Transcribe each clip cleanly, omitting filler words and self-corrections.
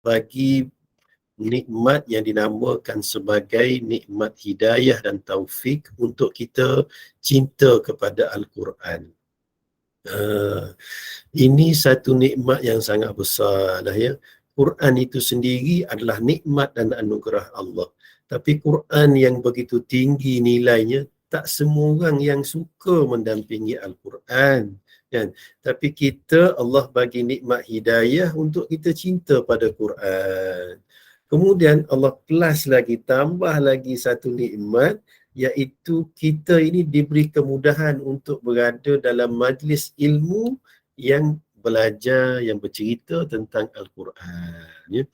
bagi nikmat yang dinamakan sebagai nikmat hidayah dan taufik untuk kita cinta kepada Al-Quran. Ini satu nikmat yang sangat besar dah ya. Quran itu sendiri adalah nikmat dan anugerah Allah. Tapi Quran yang begitu tinggi nilainya, tak semua orang yang suka mendampingi Al-Quran. Kan? Tapi kita, Allah bagi nikmat hidayah untuk kita cinta pada Quran. Kemudian Allah plus lagi, tambah lagi satu nikmat, iaitu kita ini diberi kemudahan untuk berada dalam majlis ilmu yang belajar, yang bercerita tentang Al-Quran. Ya.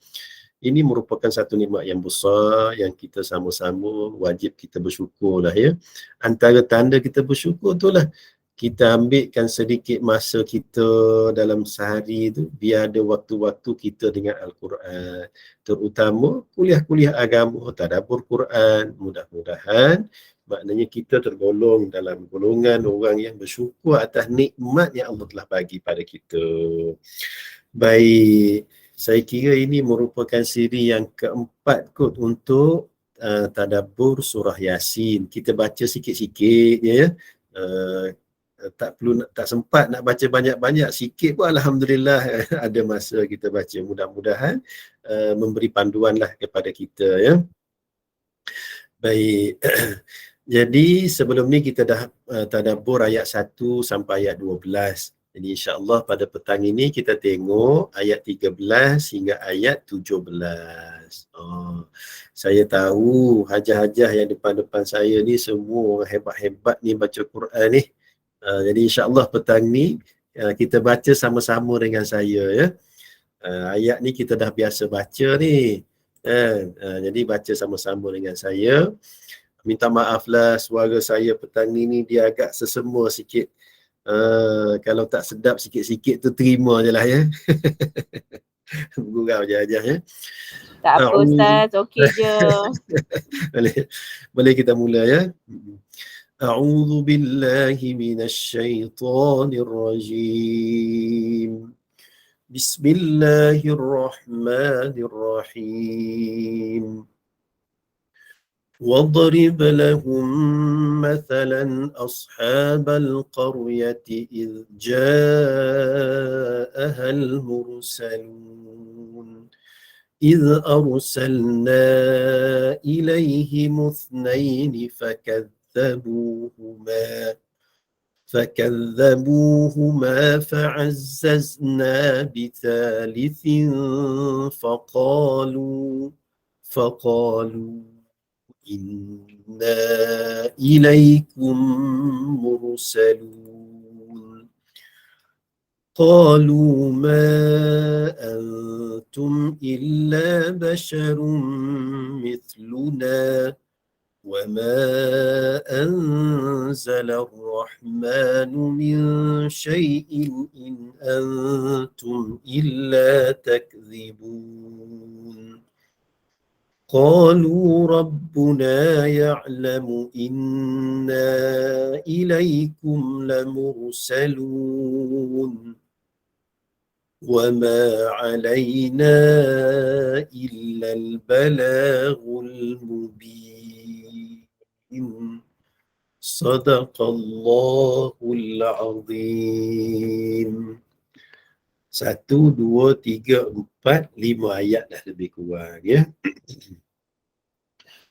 Ini merupakan satu nikmat yang besar yang kita sama-sama wajib kita bersyukur lah ya. Antara tanda kita bersyukur itulah kita ambilkan sedikit masa kita dalam sehari tu, biar ada waktu-waktu kita dengan Al-Quran. Terutama kuliah-kuliah agama, tadabbur Quran. Mudah-mudahan maknanya kita tergolong dalam golongan orang yang bersyukur atas nikmat yang Allah telah bagi pada kita. Baik, saya kira ini merupakan siri yang keempat kot untuk tadabbur surah Yasin. Kita baca sikit-sikit ya. Tak perlu, tak sempat nak baca banyak-banyak, sikit pun alhamdulillah ada masa kita baca. Mudah-mudahan memberi panduan lah kepada kita ya. Baik. Jadi sebelum ni kita dah tadabbur ayat 1 sampai ayat 12. Jadi insya-Allah pada petang ini kita tengok ayat 13 hingga ayat 17. Saya tahu hajah-hajah yang depan-depan saya ni semua orang hebat-hebat ni baca Quran ni. Jadi insya-Allah petang ni kita baca sama-sama dengan saya ya. Ayat ni kita dah biasa baca ni. Jadi baca sama-sama dengan saya. Minta maaflah suara saya petang ni dia agak sesema sikit. Kalau tak sedap sikit-sikit tu terima je lah ya. Gurau je aja ya. Tak apa Ustaz, okey je. Boleh kita mula ya. A'udzu billahi minasyaitonir rajim. Bismillahirrahmanirrahim. واضرب لهم مثلا أصحاب القرية إذ جاءها المرسلون إذ أرسلنا إليهم اثنين فكذبوهما فعززنا بثالث فقالوا إنا إليكم مرسلون قالوا ما أنتم إلا بشر مثلنا وما أنزل الرحمن من شيء إن أنتم إلا تكذبون قالوا ربنا يعلم إنا إليكم لمرسلون وما علينا إلا البلاغ المبين صدق الله العظيم. 1, 2, 3, 4, 5 ayat dah lebih kurang ya.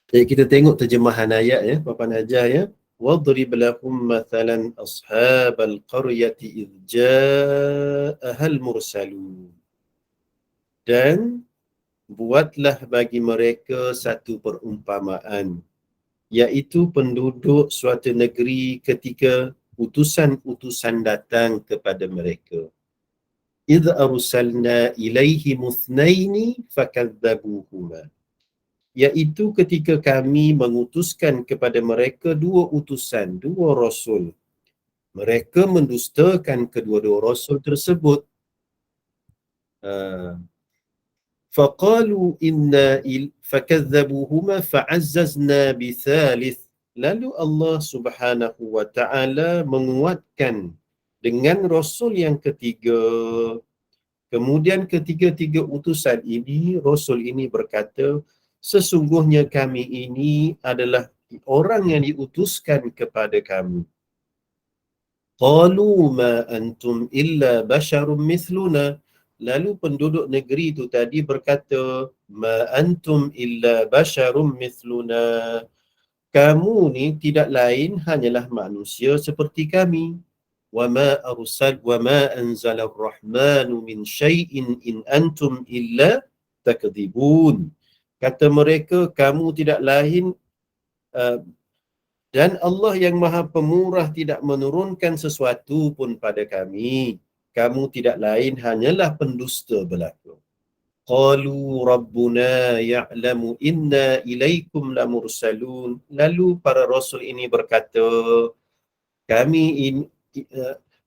Jadi kita tengok terjemahan ayat ya, Papan Hajar ya. Wadrib lahum mathalan ashabal qaryati idh ja'ahal mursalun. Dan buatlah bagi mereka satu perumpamaan, iaitu penduduk suatu negeri ketika utusan-utusan datang kepada mereka. إِذْ أَرْسَلْنَا إِلَيْهِمُ اثْنَيْنِ فَكَذَّبُوهُمَا, iaitu ketika kami mengutuskan kepada mereka dua utusan, dua rasul. Mereka mendustakan kedua-dua rasul tersebut. فَقَالُوا إِنَّا فَكَذَّبُوهُمَا فَعَزَّزْنَا بِثَالِثٍ. Lalu Allah Subhanahu wa ta'ala menguatkan dengan rasul yang ketiga. Kemudian ketiga-tiga utusan ini, Rasul ini berkata, sesungguhnya kami ini adalah orang yang diutuskan kepada kamu. Qalu ma antum illa basyarum mithluna. Lalu penduduk negeri itu tadi berkata, ma antum illa basyarum mithluna. Kamu ni tidak lain hanyalah manusia seperti kami. Wa ma anzalar rahmanu min syai'in in antum illa takdzibun. Kata mereka, kamu tidak lain uh, dan Allah yang Maha Pemurah tidak menurunkan sesuatu pun pada kami. Kamu tidak lain hanyalah pendusta belaka. Qalu rabbuna ya'lamu inna ilaikum lamursalun. Lalu para rasul ini berkata, kami in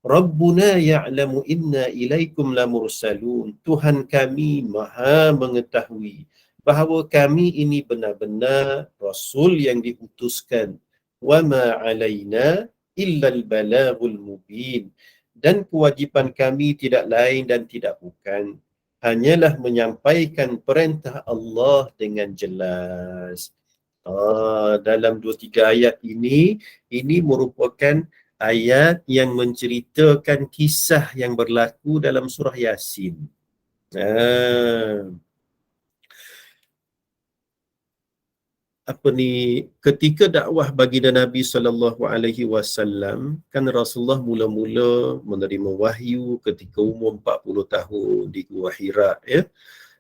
Rabbuna ya'lamu inna ilaikum lamursalun. Tuhan kami Maha mengetahui bahawa kami ini benar-benar rasul yang diutuskan. Wa ma 'alaina illa al-balaghul mubin. Dan kewajipan kami tidak lain dan tidak bukan hanyalah menyampaikan perintah Allah dengan jelas. Dalam 2-3 ayat ini merupakan ayat yang menceritakan kisah yang berlaku dalam surah Yasin. Ketika dakwah baginda Nabi SAW, kan Rasulullah mula-mula menerima wahyu ketika umur 40 tahun di Gua Hira, ya.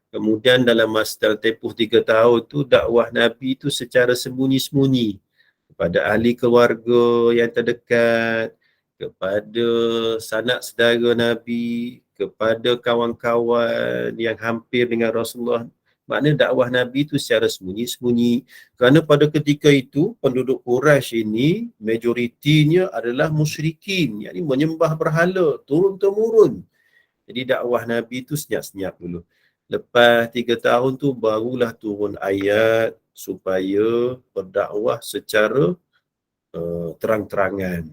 Kemudian dalam masa tempoh 3 tahun tu dakwah Nabi tu secara sembunyi-sembunyi kepada ahli keluarga yang terdekat, kepada sanak saudara Nabi, kepada kawan-kawan yang hampir dengan Rasulullah. Maknanya dakwah Nabi itu secara sembunyi-sembunyi. Kerana pada ketika itu penduduk Quraisy ini majoritinya adalah musyrikin, yakni menyembah berhala turun-temurun. Jadi dakwah Nabi itu senyap-senyap dulu. Lepas 3 tahun tu barulah turun ayat supaya berdakwah secara terang-terangan.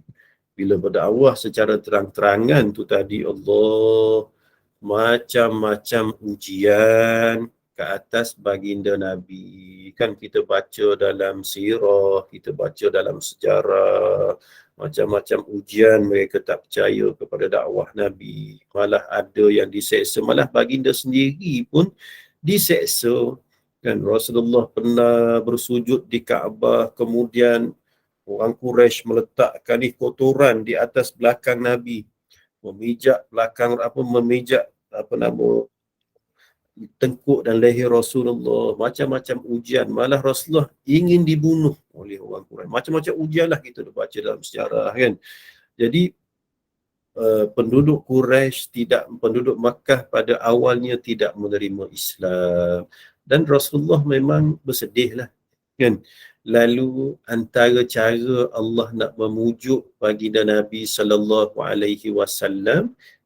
Bila berdakwah secara terang-terangan tu tadi, Allah macam-macam ujian ke atas baginda Nabi. Kan kita baca dalam sirah, kita baca dalam sejarah, macam-macam ujian mereka tak percaya kepada dakwah Nabi. Malah ada yang diseksa, malah baginda sendiri pun diseksa. Kan Rasulullah pernah bersujud di Kaabah, kemudian orang Quraisy meletakkan kotoran di atas belakang Nabi, memijak tengkuk dan leher Rasulullah, macam-macam ujian. Malah Rasulullah ingin dibunuh oleh orang Quraisy. Macam-macam ujian lah kita dah baca dalam sejarah, kan. Jadi penduduk Makkah pada awalnya tidak menerima Islam, dan Rasulullah memang bersedih lah, kan. Lalu antara cara Allah nak memujuk baginda Nabi SAW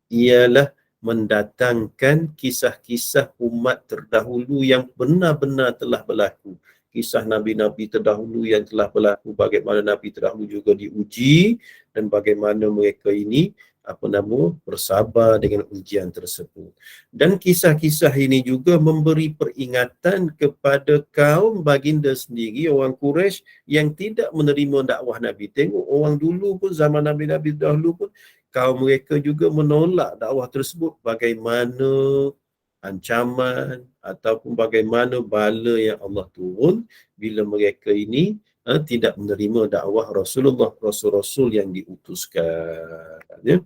ialah mendatangkan kisah-kisah umat terdahulu yang benar-benar telah berlaku. Kisah Nabi-Nabi terdahulu yang telah berlaku, bagaimana Nabi terdahulu juga diuji dan bagaimana mereka ini bersabar dengan ujian tersebut. Dan kisah-kisah ini juga memberi peringatan kepada kaum baginda sendiri, orang Quraisy yang tidak menerima dakwah Nabi. Tengok orang dulu pun, zaman Nabi-Nabi dahulu pun, kaum mereka juga menolak dakwah tersebut. Bagaimana ancaman ataupun bagaimana bala yang Allah turun bila mereka ini tidak menerima dakwah Rasulullah, Rasul-Rasul yang diutuskan, ya.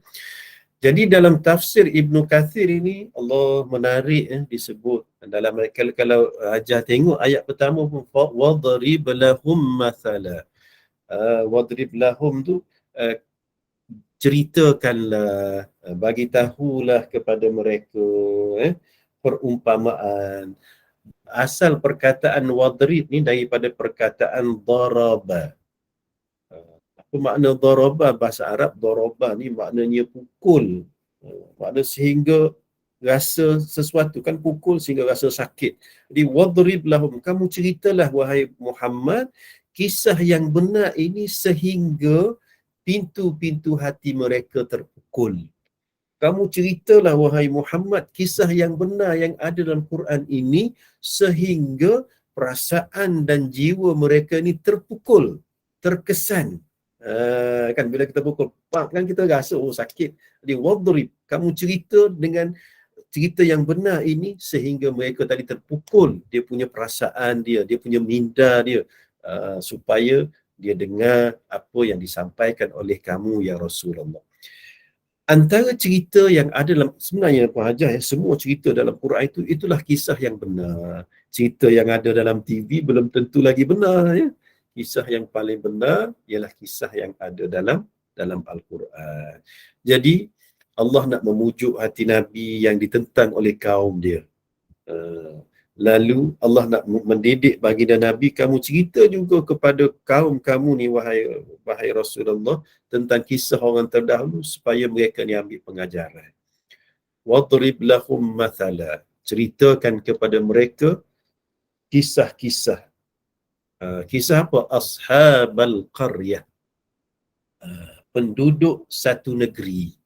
Jadi dalam tafsir Ibn Kathir ini Allah menarik, disebut dalam kalau ajar tengok ayat pertama pun, wadrib lahum mathala. Wadrib lahum tu ceritakanlah, bagi tahulah kepada mereka perumpamaan. Asal perkataan wadrib ni daripada perkataan daraba. Apa makna daraba bahasa Arab? Daraba ni maknanya pukul. Makna sehingga rasa sesuatu, kan pukul sehingga rasa sakit. Jadi wadrib lahum, kamu ceritalah wahai Muhammad kisah yang benar ini sehingga pintu-pintu hati mereka terpukul. kamu ceritalah wahai Muhammad kisah yang benar yang ada dalam Quran ini sehingga perasaan dan jiwa mereka ni terpukul, terkesan. Kan bila kita pukul, kan kita rasa sakit. Jadi wadrib, kamu cerita dengan cerita yang benar ini sehingga mereka tadi terpukul, dia punya perasaan dia punya minda dia, supaya dia dengar apa yang disampaikan oleh kamu ya Rasulullah. Antara cerita yang ada dalam, sebenarnya Puan Hajah, semua cerita dalam Quran itulah kisah yang benar. Cerita yang ada dalam TV belum tentu lagi benar ya. Kisah yang paling benar ialah kisah yang ada dalam Al-Quran. Jadi Allah nak memujuk hati Nabi yang ditentang oleh kaum dia. Lalu Allah nak mendidik baginda Nabi, kamu cerita juga kepada kaum kamu ni wahai Rasulullah tentang kisah orang terdahulu supaya mereka ni ambil pengajaran. Wadrib lahum mathala, ceritakan kepada mereka kisah-kisah. Kisah apa? Ashabal qaryah, penduduk satu negeri.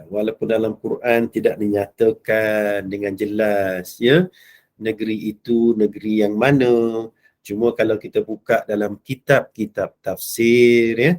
Walaupun dalam Quran tidak dinyatakan dengan jelas ya negeri itu negeri yang mana, cuma kalau kita buka dalam kitab-kitab tafsir ya,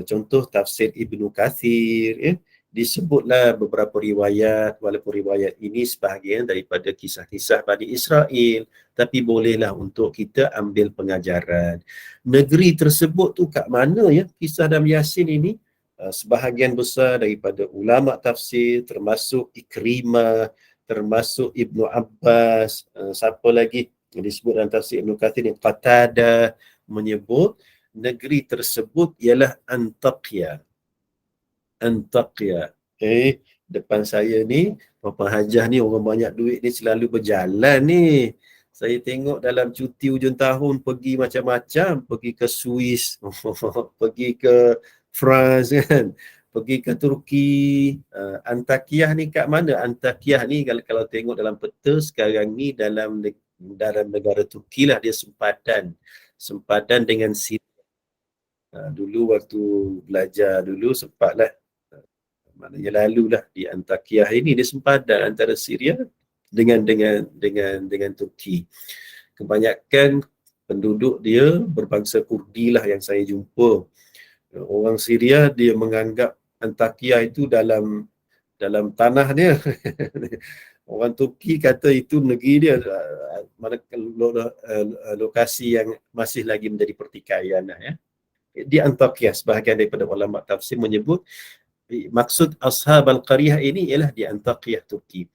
contoh tafsir Ibnu Katsir ya, disebutlah beberapa riwayat, walaupun riwayat ini sebahagian daripada kisah-kisah Bani Israel, tapi bolehlah untuk kita ambil pengajaran. Negeri tersebut tu kat mana ya? Kisah dalam Yasin ini sebahagian besar daripada ulama tafsir, termasuk Ikrimah, termasuk Ibnu Abbas, siapa lagi disebut dalam tafsir Ibnu Katsir yang Qatadah, menyebut negeri tersebut ialah Antakya. Depan saya ni Puan Hajah ni orang banyak duit ni selalu berjalan ni. Saya tengok dalam cuti hujung tahun pergi macam-macam, pergi ke Swiss, pergi ke France kan, pergi ke Turki. Antakya ni kat mana? Antakya ni kalau tengok dalam peta sekarang ni dalam negara Turki lah, dia sempadan dengan Syria. Dulu waktu belajar dulu sempatlah, maknanya lalulah di Antakya ini, dia sempadan antara Syria dengan Turki. Kebanyakan penduduk dia berbangsa Kurdi lah yang saya jumpa. Orang Syria dia menganggap Antakya itu dalam tanah dia. Orang Turki kata itu negeri dia, lokasi yang masih lagi menjadi pertikaian lah, ya. Di Antakya, sebahagian daripada ulama tafsir menyebut maksud ashab al-qaryah ini ialah di Antakya, Turki.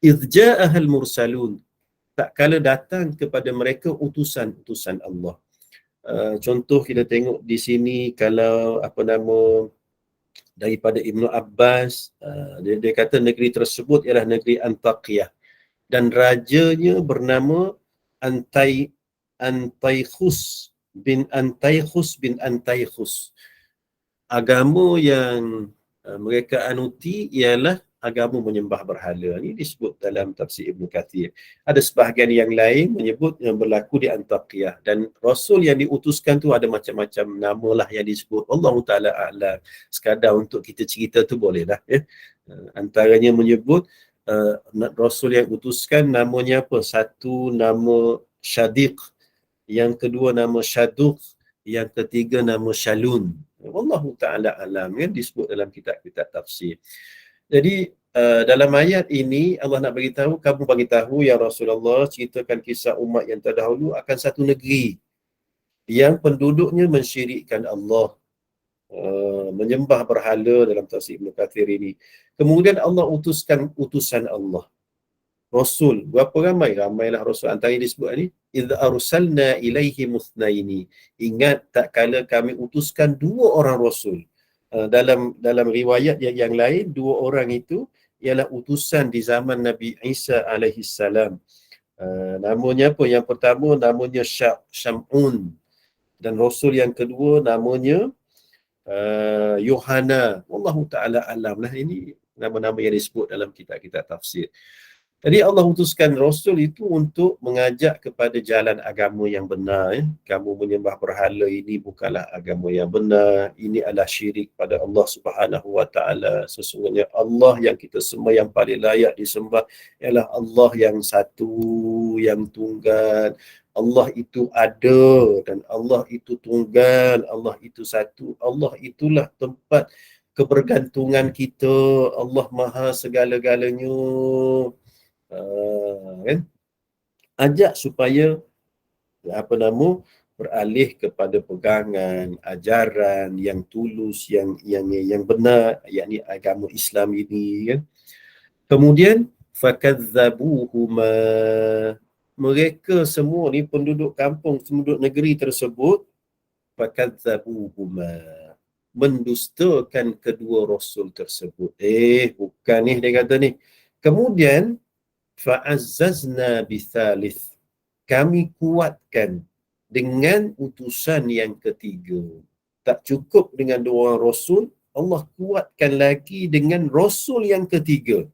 Idh ja'ahal mursalun, tak kala datang kepada mereka utusan-utusan Allah. Contoh kita tengok di sini, kalau daripada Ibnu Abbas, dia kata negeri tersebut ialah negeri Antakya dan rajanya bernama Antaikhus bin Antaikhus. Agama yang mereka anuti ialah agama menyembah berhala. Ini disebut dalam tafsir Ibnu Katsir. Ada sebahagian yang lain menyebut yang berlaku di Antakya, dan Rasul yang diutuskan tu ada macam-macam nama lah yang disebut. Allah Ta'ala a'lam. Sekadar untuk kita cerita tu bolehlah, ya. Antaranya menyebut Rasul yang utuskan namanya apa? Satu nama Syadiq, yang kedua nama Syaduq, yang ketiga nama Shalun. Allah Ta'ala a'lam, ya, disebut dalam kitab-kitab tafsir. Jadi dalam ayat ini Allah nak beritahu, kamu beritahu ya Rasulullah, ceritakan kisah umat yang terdahulu akan satu negeri yang penduduknya mensyirikkan Allah, menyembah berhala dalam tafsir Ibnu Katsir ini. Kemudian Allah utuskan utusan Allah, Rasul. Berapa ramai? Ramailah Rasul. Antara yang disebut ni, idza arsalna ilaihi muthnaini. Ingat tak kala kami utuskan dua orang Rasul. Dalam riwayat yang lain, dua orang itu ialah utusan di zaman Nabi Isa alaihi salam. Namanya apa? Yang pertama namanya Syam'un, dan Rasul yang kedua namanya Yohana. Wallahu ta'ala alam lah. Ini nama-nama yang disebut dalam kitab-kitab tafsir. Jadi Allah utuskan Rasul itu untuk mengajak kepada jalan agama yang benar. Kamu menyembah berhala ini bukanlah agama yang benar. Ini adalah syirik pada Allah Subhanahu Wa Taala. Sesungguhnya Allah yang kita sembah, yang paling layak disembah ialah Allah yang satu, yang tunggal. Allah itu ada dan Allah itu tunggal. Allah itu satu. Allah itulah tempat kebergantungan kita. Allah Maha segala-galanya. Kan? Ajak supaya beralih kepada pegangan ajaran yang tulus, yang benar, yakni agama Islam ini, kan. Kemudian fakadzabuhuma, mereka semua ni penduduk kampung, penduduk negeri tersebut, fakadzabuhuma, mendustakan kedua rasul tersebut. Bukan ni dia kata ni. Kemudian fa'azzazna bithalith, kami kuatkan dengan utusan yang ketiga. Tak cukup dengan dua orang rasul, Allah kuatkan lagi dengan rasul yang ketiga.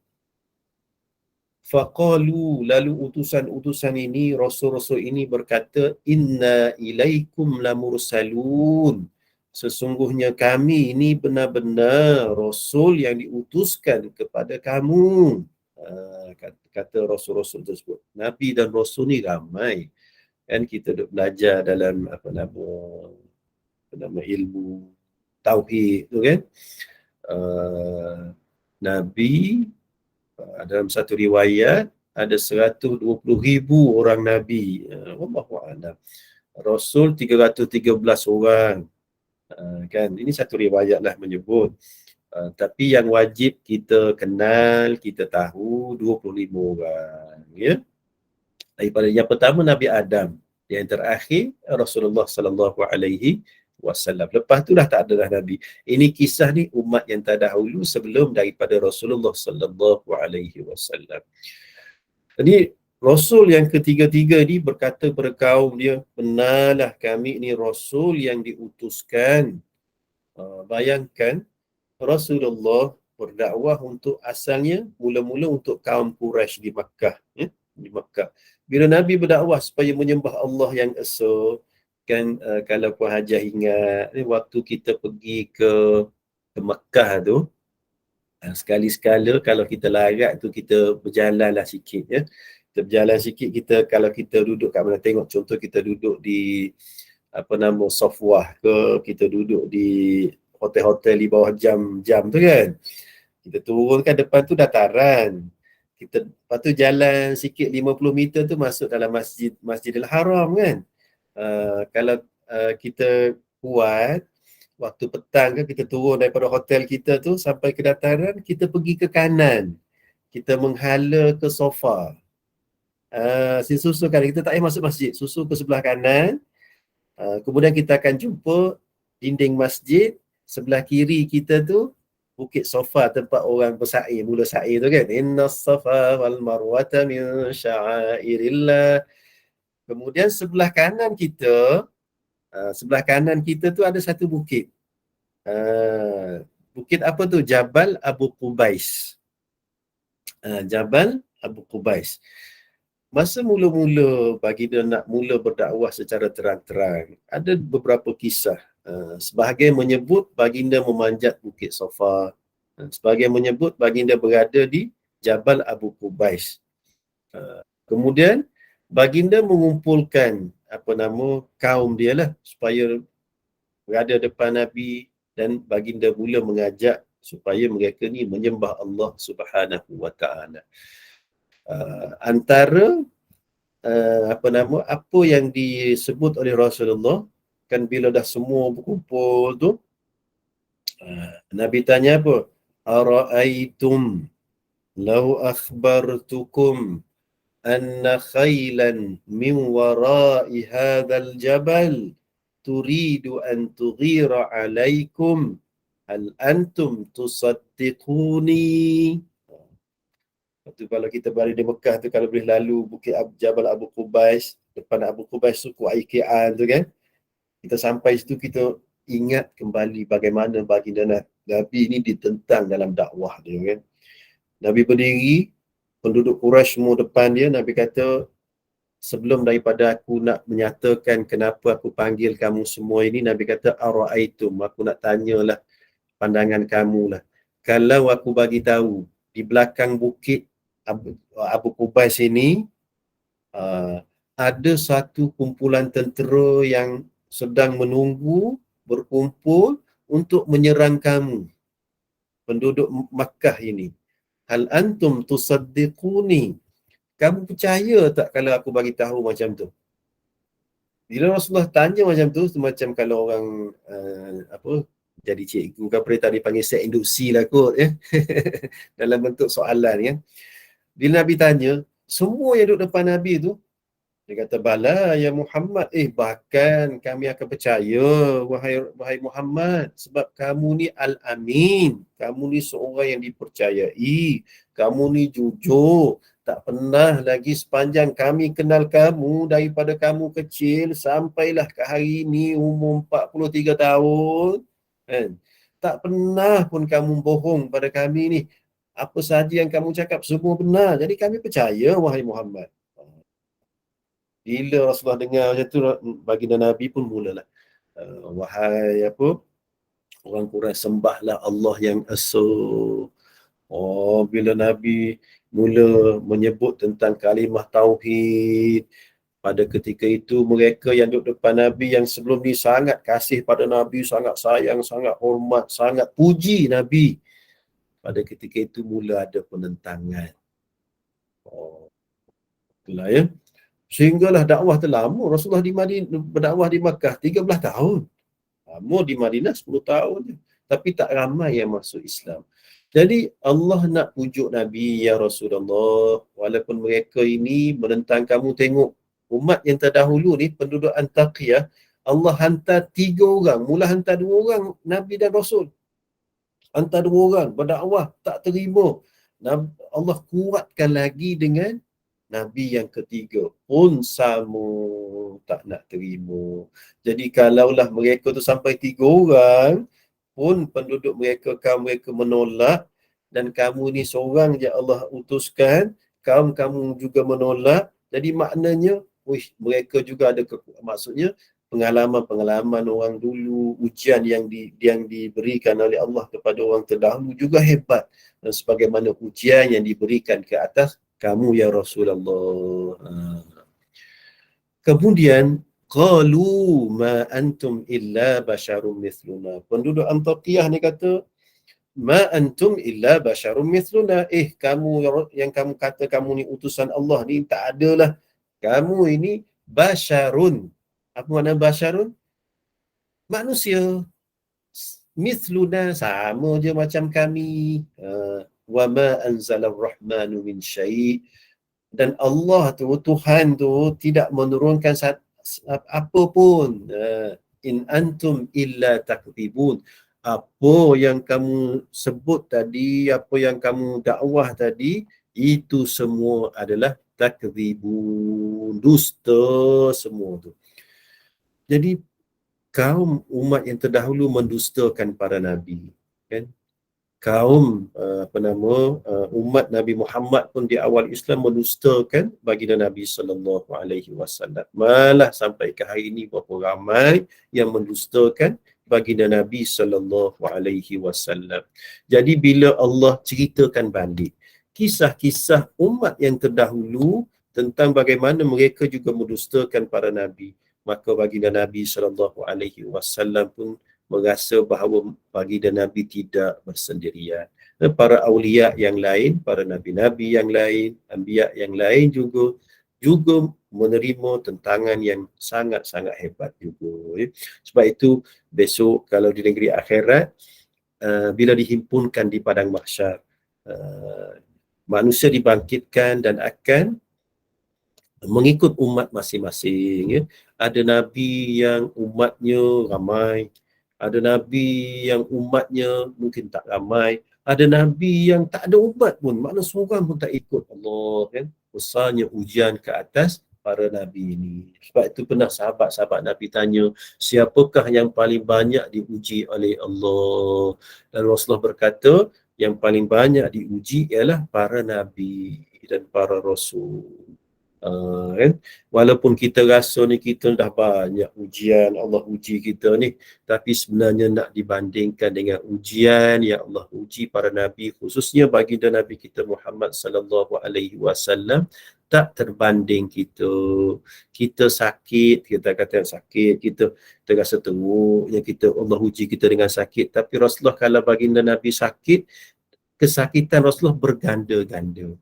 Faqalu, lalu utusan-utusan ini, rasul-rasul ini berkata, inna ilaikum lamursalun, sesungguhnya kami ini benar-benar rasul yang diutuskan kepada kamu. Kata rasul-rasul tersebut. Nabi dan rasul ni ramai. Kan kita duk belajar dalam ilmu tauhid tu kan. Nabi dalam satu riwayat ada 120,000 orang Nabi. Wallahu a'lam. Rasul 313 orang. Kan ini satu riwayat lah menyebut. Tapi yang wajib kita kenal, kita tahu 25 orang, ya. Daripada yang pertama Nabi Adam, yang terakhir Rasulullah sallallahu alaihi wasallam. Lepas tu dah tak ada dah nabi. Ini kisah ni umat yang terdahulu sebelum daripada Rasulullah sallallahu alaihi wasallam. Jadi Rasul yang ketiga-tiga ni berkata kepada kaum dia, benarlah kami ni Rasul yang diutuskan. Bayangkan Rasulullah berdakwah untuk asalnya mula-mula untuk kaum Quraisy di Makkah, ya? Di Makkah. Bila Nabi berdakwah supaya menyembah Allah yang esa, kan, kalau Puan Hajah ingat waktu kita pergi ke Makkah tu, sekali-sekala kalau kita larat tu kita berjalanlah sikit, ya. Kita berjalan sikit, kalau kita duduk kat mana, tengok contoh kita duduk di Safwah ke, kita duduk di hotel-hotel di bawah jam tu kan. Kita turun kan, depan tu dataran. Lepas tu jalan sikit 50 meter tu masuk dalam Masjidil Haram kan. Kalau kita kuat, waktu petang kan, kita turun daripada hotel kita tu sampai ke dataran, kita pergi ke kanan. Kita menghala ke sofa. Susul kan, kita tak payah masuk masjid. Susul ke sebelah kanan. Kemudian kita akan jumpa dinding masjid. Sebelah kiri kita tu Bukit Safa, tempat orang bersa'i, mula sa'i tu kan. Innas safa wal marwata min sya'airillah. Kemudian sebelah kanan kita tu ada satu bukit. Bukit apa tu? Jabal Abu Qubais. Jabal Abu Qubais. Masa mula-mula baginda nak mula berdakwah secara terang-terang, ada beberapa kisah. Sebahagian menyebut baginda memanjat Bukit Safa. Sebahagian menyebut baginda berada di Jabal Abu Qubais. Kemudian baginda mengumpulkan kaum dia lah supaya berada depan Nabi, dan baginda mula mengajak supaya mereka ni menyembah Allah Subhanahu Wa Taala. Antara apa yang disebut oleh Rasulullah kan, bila dah semua berkumpul tu, Nabi tanya apa? Ara'aitum law akhbartukum anna khailan min wara'i hadzal jabal turidu an tughira alaikum hal antum tusaddiquni. Waktu kalau kita berada di Mekah tu, kalau boleh lalu Bukit Jabal Abu Qubais, depan Abu Qubais suku Aikian tu kan, kita sampai situ, kita ingat kembali bagaimana baginda Nabi ini ditentang dalam dakwah dia kan. Nabi berdiri, penduduk Quraisy semua depan dia, Nabi kata, sebelum daripada aku nak menyatakan kenapa aku panggil kamu semua ini, Nabi kata, ara'aitum, aku nak tanyalah pandangan kamu lah. Kalau aku bagi tahu di belakang bukit Abu Qubais ini ada satu kumpulan tentera yang sedang menunggu, berkumpul untuk menyerang kamu, penduduk Makkah ini. Hal antum tusaddiquni, kamu percaya tak kalau aku bagi tahu macam tu? Bila Rasulullah tanya macam tu, macam kalau orang jadi cikgu ke apa tadi panggil set induksi lah kot dalam bentuk soalan kan. Bila Nabi tanya, semua yang duduk depan Nabi tu, dia kata, bala ya Muhammad, bahkan kami akan percaya wahai Muhammad, sebab kamu ni al-amin, kamu ni seorang yang dipercayai, kamu ni jujur, tak pernah lagi sepanjang kami kenal kamu, daripada kamu kecil sampailah ke hari ini umur 43 tahun, kan? Tak pernah pun kamu bohong pada kami ni. Apa sahaja yang kamu cakap semua benar. Jadi kami percaya wahai Muhammad. Bila Rasulullah dengar macam tu, baginda Nabi pun mulalah, wahai orang Quraisy, sembahlah Allah yang esa. Bila Nabi mula menyebut tentang kalimah tauhid, pada ketika itu mereka yang duduk depan Nabi yang sebelum ni sangat kasih pada Nabi, sangat sayang, sangat hormat, sangat puji Nabi, pada ketika itu mula ada penentangan. Itulah ya. Sehinggalah dakwah terlama. Rasulullah berdakwah di Makkah 13 tahun. Lama di Madinah 10 tahun je. Tapi tak ramai yang masuk Islam. Jadi Allah nak pujuk Nabi, ya Rasulullah, walaupun mereka ini menentang kamu, tengok umat yang terdahulu ni, penduduk Antakiyah, Allah hantar 3 orang, mula hantar 2 orang Nabi dan Rasul. Hantar 2 orang berdakwah, tak terima. Allah kuatkan lagi dengan Nabi yang ketiga, pun sama, tak nak terima. Jadi kalaulah mereka tu sampai 3 orang, pun penduduk mereka, kaum mereka menolak, dan kamu ni seorang je Allah utuskan, kaum kamu juga menolak, jadi maknanya, mereka juga ada, maksudnya pengalaman-pengalaman orang dulu, ujian yang diberikan oleh Allah kepada orang terdahulu juga hebat, dan sebagaimana ujian yang diberikan ke atas kamu ya Rasulullah. Kemudian qalu ma antum illa basyarum mithluna. Penduduk Antakiyah ni kata, ma antum illa basyarum mithluna. Kamu yang kamu kata kamu ni utusan Allah ni, tak adalah. Kamu ini basyarun. Apa makna basyarun? Manusia. Mithluna, sama je macam kami. Wa ma anzalar rahmanu min syai', dan Allah tu, Tuhan tu tidak menurunkan apa pun. In antum illa takdzibun. Apa yang kamu sebut tadi, apa yang kamu dakwah tadi, itu semua adalah takdzibun, dusta semua tu. Jadi kaum umat yang terdahulu mendustakan para nabi, kan? Kaum umat Nabi Muhammad pun di awal Islam mendustakan baginda Nabi sallallahu alaihi wasallam. Malah sampai ke hari ini berapa ramai yang mendustakan baginda Nabi sallallahu alaihi wasallam. Jadi bila Allah ceritakan balik kisah-kisah umat yang terdahulu tentang bagaimana mereka juga mendustakan para nabi, maka baginda Nabi sallallahu alaihi wasallam pun merasa bahawa baginda Nabi tidak bersendirian. Para awliya yang lain, para nabi-nabi yang lain, anbiya yang lain juga menerima tentangan yang sangat-sangat hebat juga. Sebab itu besok kalau di negeri akhirat, bila dihimpunkan di padang mahsyar, manusia dibangkitkan dan akan mengikut umat masing-masing. Ada nabi yang umatnya ramai, ada nabi yang umatnya mungkin tak ramai, ada nabi yang tak ada umat pun, makna seorang pun tak ikut Allah, kan? Besarnya ujian ke atas para nabi ini. Sebab itu pernah sahabat-sahabat Nabi tanya, siapakah yang paling banyak diuji oleh Allah? Dan Rasulullah berkata, yang paling banyak diuji ialah para nabi. dan para rasul. Kan? Walaupun kita rasa ni kita dah banyak ujian, Allah uji kita ni, tapi sebenarnya nak dibandingkan dengan ujian yang Allah uji para nabi, khususnya baginda Nabi kita Muhammad sallallahu alaihi wasallam, tak terbanding kita. Kita sakit, kita kata sakit, kita terasa teruk, yang kita Allah uji kita dengan sakit, tapi Rasulullah kalau baginda Nabi sakit, kesakitan Rasulullah berganda-ganda.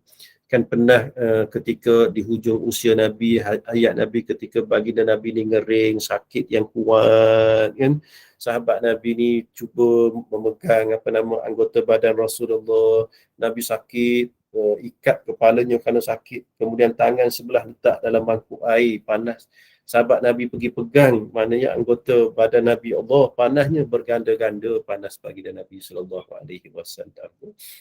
Kan pernah ketika di hujung usia Nabi, hayat Nabi, ketika baginda Nabi ni ngering, sakit yang kuat kan, sahabat Nabi ni cuba memegang anggota badan Rasulullah, Nabi sakit, ikat kepalanya kerana sakit, kemudian tangan sebelah letak dalam mangkuk air panas, sahabat Nabi pergi pegang, maknanya anggota badan Nabi, Allah panasnya berganda-ganda panas baginda Nabi sallallahu alaihi wasallam.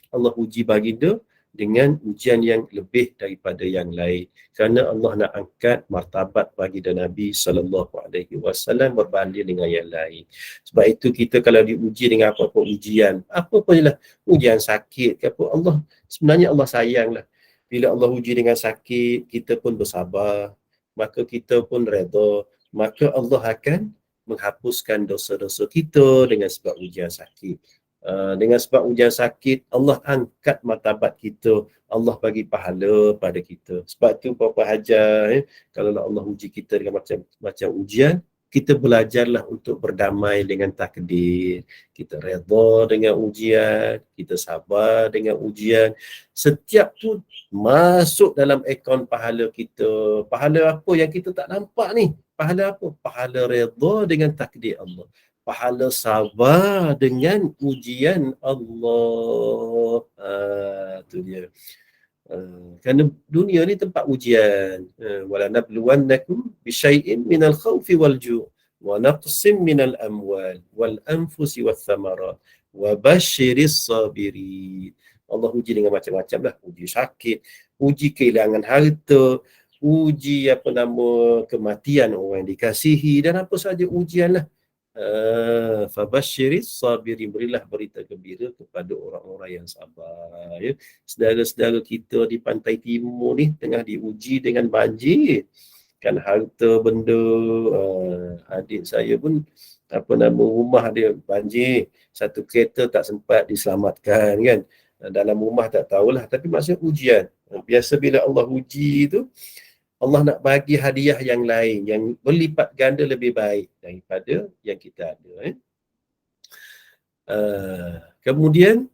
Allah uji baginda dengan ujian yang lebih daripada yang lain, kerana Allah nak angkat martabat baginda Nabi sallallahu alaihi wasallam berbanding dengan yang lain. Sebab itu kita kalau diuji dengan apa-apa ujian, apa-apa jelah, ujian sakit ke apa, Allah sebenarnya Allah sayanglah. Bila Allah uji dengan sakit, kita pun bersabar, maka kita pun redha, maka Allah akan menghapuskan dosa-dosa kita dengan sebab ujian sakit. Dengan sebab ujian sakit, Allah angkat martabat kita, Allah bagi pahala pada kita. Sebab tu Papa Hajar, kalau Allah uji kita dengan macam ujian, kita belajarlah untuk berdamai dengan takdir. Kita redha dengan ujian, kita sabar dengan ujian. Setiap tu masuk dalam akaun pahala kita. Pahala apa yang kita tak nampak ni? Pahala apa? Pahala redha dengan takdir Allah. Pahala sabar dengan ujian Allah. Tu dia. Kerana dunia ni tempat ujian. Wala nabluwannakum bisyai'in minal khawfi wal ju' wa naqsim minal amwal wal anfusi wath thamarat wa basyiris sabirin. Allah uji dengan macam-macam lah. Uji sakit, uji kehilangan harta, uji kematian orang yang dikasihi, dan apa saja ujian lah. Fabasyiris sabirin, berilah berita gembira kepada orang-orang yang sabar. Ya. Saudara-saudara kita di pantai timur ni tengah diuji dengan banjir, kan, harta benda. Adik saya pun rumah dia banjir, satu kereta tak sempat diselamatkan kan, dalam rumah tak tahulah, tapi maksudnya ujian. Biasa bila Allah uji tu, Allah nak bagi hadiah yang lain, yang berlipat ganda lebih baik daripada yang kita ada. Kemudian,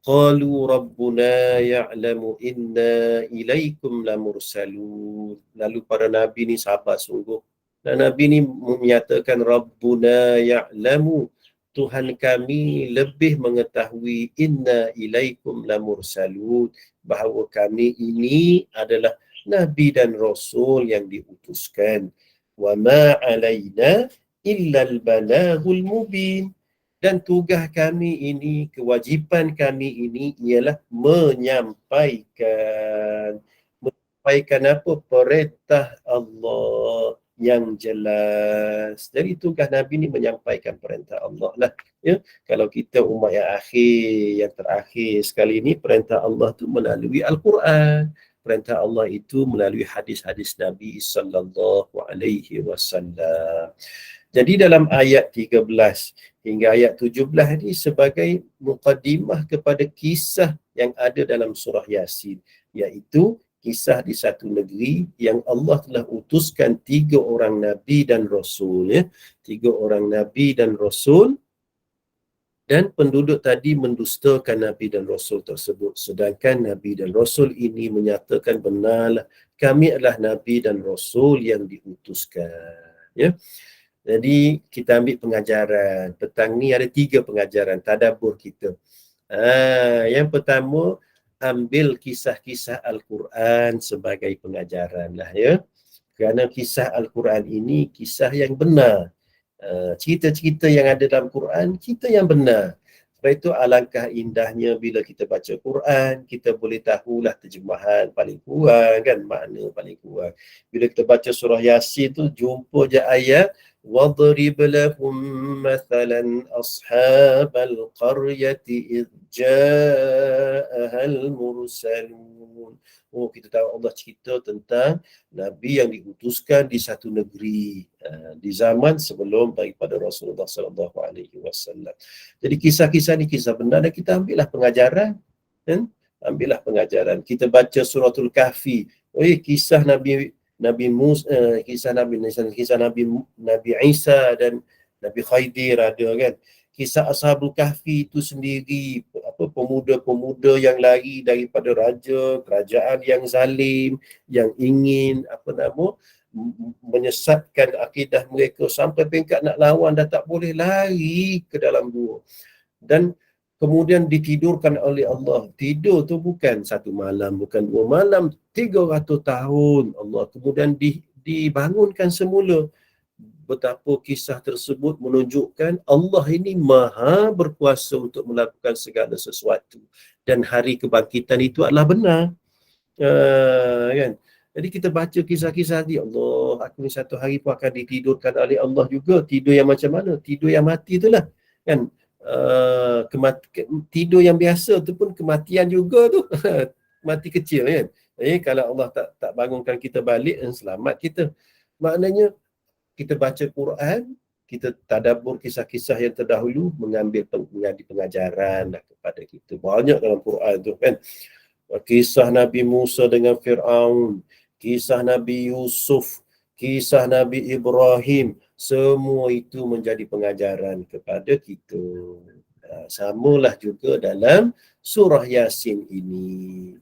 qalu rabbuna ya'lamu inna ilaikum lamursalun. Lalu para nabi ni sabar sungguh. Dan nabi ni menyatakan rabbuna ya'lamu, Tuhan kami lebih mengetahui, inna ilaikum lamursalun, bahawa kami ini adalah Nabi dan Rasul yang diutuskan. Wa ma alaina illal balaghul mubin. Dan tugas kami ini, kewajipan kami ini ialah menyampaikan apa? Perintah Allah yang jelas. Jadi tugas Nabi ni menyampaikan perintah Allah lah. Ya? Kalau kita umat yang akhir, yang terakhir sekali ni, perintah Allah tu melalui Al-Quran. Perintah Allah itu melalui hadis-hadis Nabi sallallahu alaihi wasallam. Jadi dalam ayat 13 hingga ayat 17 ini sebagai muqaddimah kepada kisah yang ada dalam surah Yasin, iaitu kisah di satu negeri yang Allah telah utuskan 3 orang Nabi dan Rasul. 3 orang Nabi dan Rasul, dan penduduk tadi mendustakan Nabi dan Rasul tersebut. Sedangkan Nabi dan Rasul ini menyatakan, benarlah kami adalah Nabi dan Rasul yang diutuskan. Ya. Jadi kita ambil pengajaran. Petang ni ada 3 pengajaran tadabbur kita. Yang pertama, ambil kisah-kisah Al-Quran sebagai pengajaran lah ya. Kerana kisah Al-Quran ini kisah yang benar. Cerita-cerita yang ada dalam Quran, cerita yang benar. Sebab itu alangkah indahnya bila kita baca Quran, kita boleh tahulah terjemahan paling kurang kan, makna paling kurang. Bila kita baca surah Yasin tu, jumpa je ayat, واضرب لهم مثلا أصحاب القرية إذ جاءها المرسلون. Oh, kita tahu Allah cerita tentang Nabi yang diutuskan di satu negeri di zaman sebelum daripada Rasulullah sallallahu alaihi wasallam. Jadi kisah-kisah ni kisah benar dan kita ambillah pengajaran, kan? Ambillah pengajaran. Kita baca suratul Kahfi. Kisah Nabi Musa, kisah Nabi Isa dan Nabi Khidir ada, kan. Kisah Ashabul Kahfi itu sendiri, pemuda-pemuda yang lari daripada kerajaan yang zalim, yang ingin menyesatkan akidah mereka sampai peringkat nak lawan dah tak boleh, lari ke dalam gua. Dan kemudian ditidurkan oleh Allah. Tidur tu bukan satu malam, bukan 2 malam, 300 tahun Allah. Kemudian dibangunkan semula. Betapa kisah tersebut menunjukkan Allah ini maha berkuasa untuk melakukan segala sesuatu. Dan hari kebangkitan itu adalah benar. Kan? Jadi kita baca kisah-kisah ni, Allah, aku ni satu hari pun akan ditidurkan oleh Allah juga. Tidur yang macam mana? Tidur yang mati itulah. Kan? Tidur yang biasa tu pun kematian juga tu. Mati kecil, kan. Kalau Allah tak bangunkan kita balik, selamat kita. Maknanya kita baca Quran, kita tadabbur kisah-kisah yang terdahulu, mengambil pengajaran kepada kita. Banyak dalam Quran tu, kan. Kisah Nabi Musa dengan Fir'aun, kisah Nabi Yusuf, kisah Nabi Ibrahim, semua itu menjadi pengajaran kepada kita. Samalah juga dalam surah Yasin ini.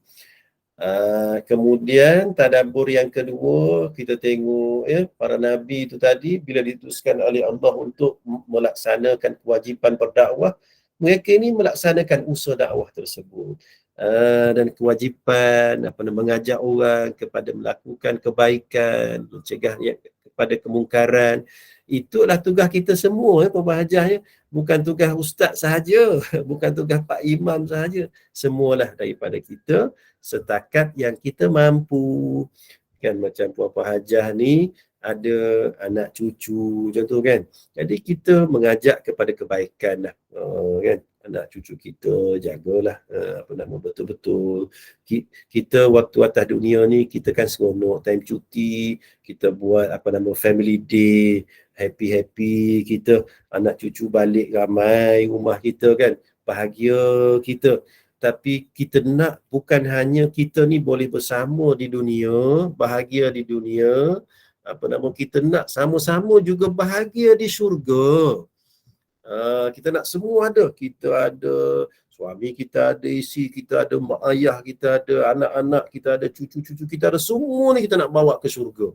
Kemudian tadabbur yang kedua, kita tengok para nabi itu tadi bila diutuskan oleh Allah untuk melaksanakan kewajipan berdakwah, mereka ini melaksanakan usaha dakwah tersebut. Dan kewajipan mengajak orang kepada melakukan kebaikan, mencegah kepada kemungkaran. Itulah tugas kita semua, pembahajahnya. Bukan tugas ustaz sahaja, bukan tugas pak imam sahaja. Semualah daripada kita setakat yang kita mampu. Kan macam Puan Hajah ni ada anak cucu macam tu, kan. Jadi kita mengajak kepada kebaikan lah. Kan, anak cucu kita jagalah betul-betul. Kita waktu atas dunia ni kita kan seronok time cuti, kita buat family day, happy kita, anak cucu balik ramai rumah kita, kan, bahagia kita. Tapi kita nak bukan hanya kita ni boleh bersama di dunia, bahagia di dunia, kita nak sama-sama juga bahagia di syurga. Kita nak semua ada. Kita ada suami, kita ada isteri, kita ada mak ayah, kita ada anak-anak, kita ada cucu-cucu, kita ada semua ni kita nak bawa ke syurga.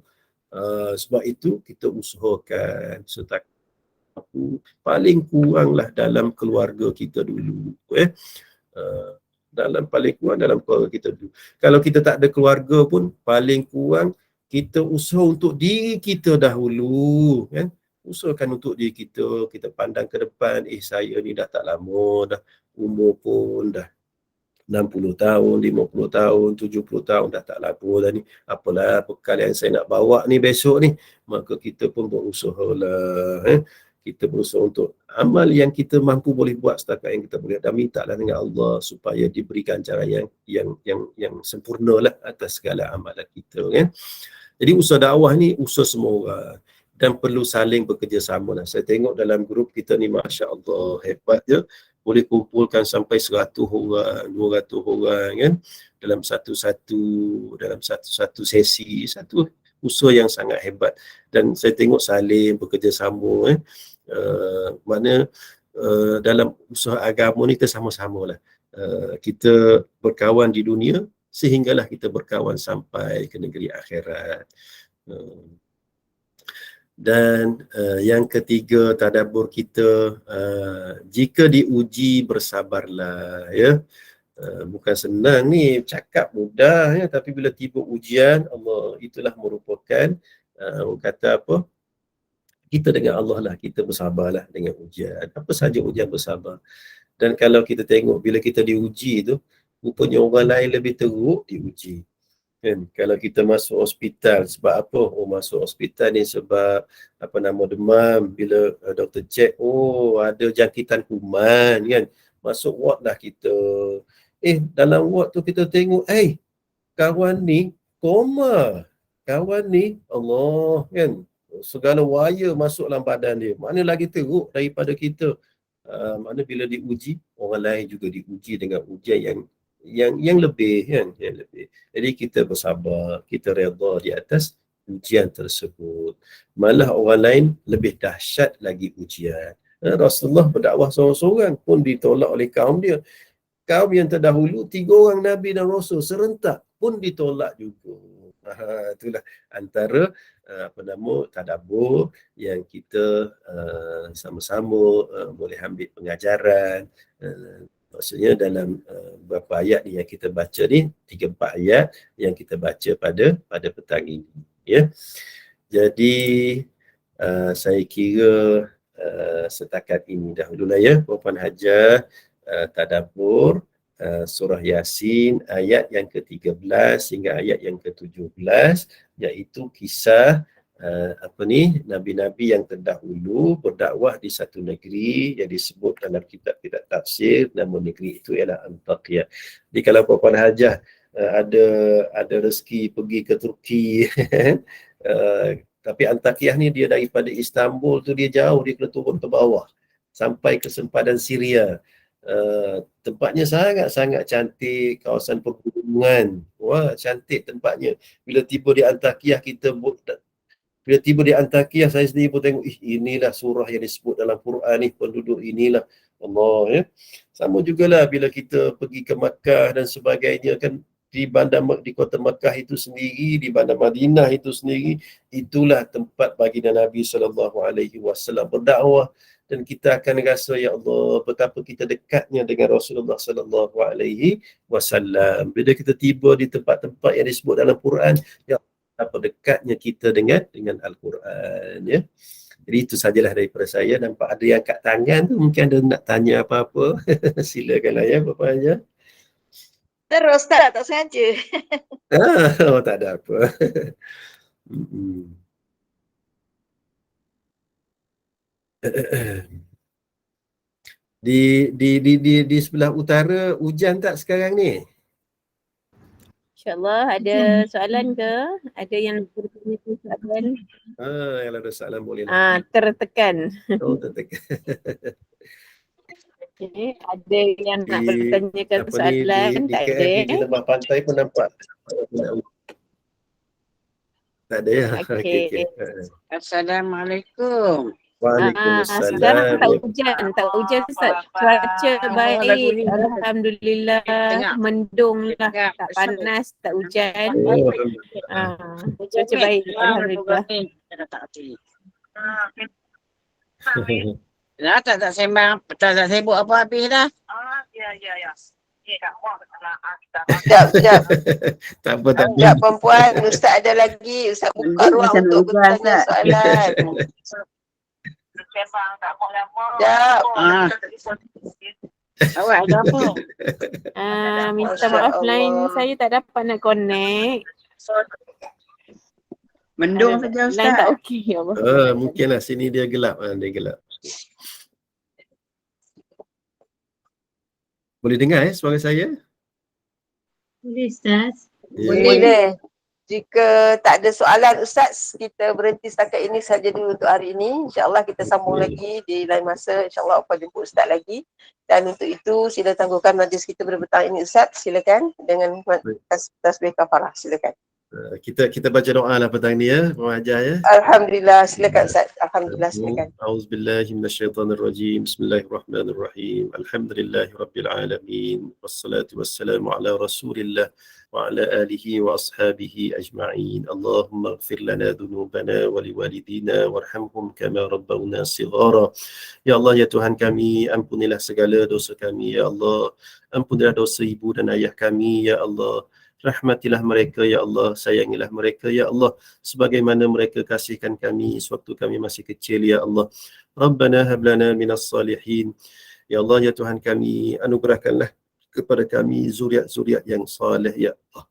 Sebab itu kita usahakan setakat paling kuranglah dalam keluarga kita dulu. Paling kurang dalam keluarga kita dulu. Kalau kita tak ada keluarga pun, paling kurang kita usaha untuk diri kita dahulu, kan. Usahakan untuk diri kita, kita pandang ke depan, saya ni dah tak lama dah, umur pun dah 60 tahun, 50 tahun, 70 tahun, dah tak lama dah ni. Apalah bekal yang saya nak bawa ni besok ni. Maka kita pun berusahalah. Kita berusaha untuk amal yang kita mampu boleh buat setakat yang kita boleh, dan mintalah dengan Allah supaya diberikan cara yang sempurna lah atas segala amalan kita, kan. Jadi usaha dakwah ni usaha semua orang dan perlu saling bekerjasama lah. Saya tengok dalam grup kita ni, Masya Allah, hebat je. Boleh kumpulkan sampai 100 orang, 200 orang, kan, dalam satu sesi, satu usaha yang sangat hebat. Dan saya tengok saling bekerjasama, dalam usaha agama ni kita sama-sama lah. Kita berkawan di dunia sehinggalah kita berkawan sampai ke negeri akhirat. Dan yang ketiga tadabbur kita, jika diuji bersabarlah, ya. Bukan senang ni, cakap mudah, ya, tapi bila tiba ujian, Allah, itulah merupakan kata apa, kita dengan Allah lah, kita bersabarlah dengan ujian. Apa saja ujian bersabar. Dan kalau kita tengok bila kita diuji tu, rupanya orang lain lebih teruk diuji. Kan? Kalau kita masuk hospital sebab apa? Oh, masuk hospital ni sebab demam. Bila doktor cek, oh ada jangkitan kuman kan. Masuk ward dah kita. Dalam ward tu kita tengok, kawan ni koma. Kawan ni, Allah kan, segala wire masuk dalam badan dia. Mana lagi teruk daripada kita. Mana bila diuji, orang lain juga diuji dengan ujian yang lebih kan, yang lebih. Jadi kita bersabar, kita redha di atas ujian tersebut. Malah orang lain lebih dahsyat lagi ujian. Rasulullah berdakwah seorang-seorang pun ditolak oleh kaum dia. Kaum yang terdahulu, 3 orang Nabi dan Rasul serentak pun ditolak juga. Itulah antara tadabbur yang kita sama-sama boleh ambil pengajaran. Maksudnya dalam beberapa ayat yang kita baca ni, 3-4 ayat yang kita baca pada petang ini, ya. Jadi saya kira setakat ini dahululah ya Puan Hajah, tadabbur surah Yasin ayat yang ke-13 hingga ayat yang ke-17, iaitu kisah nabi-nabi yang terdahulu berdakwah di satu negeri yang disebut dalam kitab-kitab tafsir, nama negeri itu ialah Antakya. Jadi kalau Puan Hajah ada rezeki pergi ke Turki tapi Antakya ni dia daripada Istanbul tu dia jauh, dia kena turun ke bawah sampai ke sempadan Syria. Tempatnya sangat-sangat cantik, kawasan pergunungan. Wah, cantik tempatnya. Bila tiba di Antakya, saya sendiri pun tengok, inilah surah yang disebut dalam Quran ni, penduduk inilah Allah ya. Sama jugalah bila kita pergi ke Makkah dan sebagainya kan, di kota Makkah itu sendiri, di bandar Madinah itu sendiri, itulah tempat baginda Nabi SAW berdakwah. Dan kita akan rasa, ya Allah, betapa kita dekatnya dengan Rasulullah SAW. Bila kita tiba di tempat-tempat yang disebut dalam Quran, ya Allah, betapa dekatnya kita dengan Al-Quran, ya. Jadi itu sajalah daripada saya. Nampak ada yang kat tangan tu, mungkin ada nak tanya apa-apa. Silakanlah ya, Bapak Haji. Terus tak sengaja. Tak ada apa. Di sebelah utara hujan tak sekarang ni? InsyaAllah ada soalan ke? Ada yang bertanya soalan? Kalau ada soalan boleh lah. Tertekan. Tertekan. Okay. Ada yang nak bertanyakan soalan? Di Tak KL, ada. di lembah pantai pun nampak. Tak ada ya? Okay. Assalamualaikum. Waalaikumsalam. Sekarang tak hujan Ustaz. Cuaca baik, Alhamdulillah. Mendung lah, tak panas, tak hujan. Cuaca baik, Alhamdulillah. Dah tak sembang, tak sibuk apa habis dah. Ya. Sekejap. Tak apa. Sekejap perempuan, Ustaz ada lagi. Ustaz buka ruang untuk bertanya soalan. Sembang tak mau lama. Sekejap. Awak ada apa? Minta maaf line saya tak dapat nak connect. Mendung saja Ustaz. Line tak okey. Mungkinlah sini dia gelap. Boleh dengar suara saya? Boleh Ustaz. Boleh. Jika tak ada soalan Ustaz, kita berhenti setakat ini saja dulu untuk hari ini. InsyaAllah kita sambung lagi di lain masa. InsyaAllah apa jumpa Ustaz lagi. Dan untuk itu sila tangguhkan majlis kita pada petang ini Ustaz. Silakan dengan tasbih kafarah. Silakan. Kita baca doa lah petang ni ya, Puan Hajah ya. Alhamdulillah, silakan Ustaz. Alhamdulillah, silakan. A'udzubillahi minasyaitonirrajim. Bismillahirrahmanirrahim. Alhamdulillahirabbil alamin. Wassalatu wassalamu ala Rasulillah wa ala alihi wa ashabihi ajma'in. Allahumma ighfir lana dhunubana wa liwalidina warhamhum kama rabbawna shighara. Ya Allah, ya Tuhan kami, ampunilah segala dosa kami ya Allah. Ampunilah dosa ibu dan ayah kami ya Allah. Rahmatilah mereka ya Allah, sayangilah mereka ya Allah sebagaimana mereka kasihkan kami sewaktu kami masih kecil ya Allah. Rabbana hab lana minas salihin. Ya Allah, ya Tuhan kami, anugerahkanlah kepada kami zuriat-zuriat yang saleh ya Allah.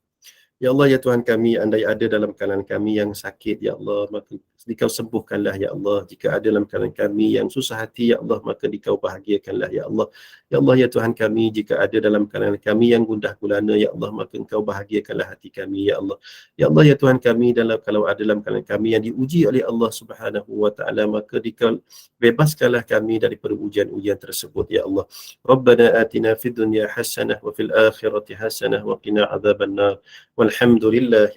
Ya Allah, ya Tuhan kami, andai ada dalam kalangan kami yang sakit, Ya Allah, maka Dikau sembuhkanlah, Ya Allah. Jika ada dalam kalangan kami yang susah hati, Ya Allah, maka Dikau bahagiakanlah, Ya Allah. Ya Allah, ya Tuhan kami, jika ada dalam kalangan kami yang gundah gulana, Ya Allah, maka Engkau bahagiakanlah hati kami, Ya Allah. Ya Allah, ya Tuhan kami, kalau ada dalam kalangan kami yang diuji oleh Allah Subhanahu wa Ta'ala, maka Dikau bebaskanlah kami daripada ujian-ujian tersebut, Ya Allah. Rabbana atina fid dunya hasanah wa fil akhirati hasanah wa qina adzabannar. Walhamdulillahi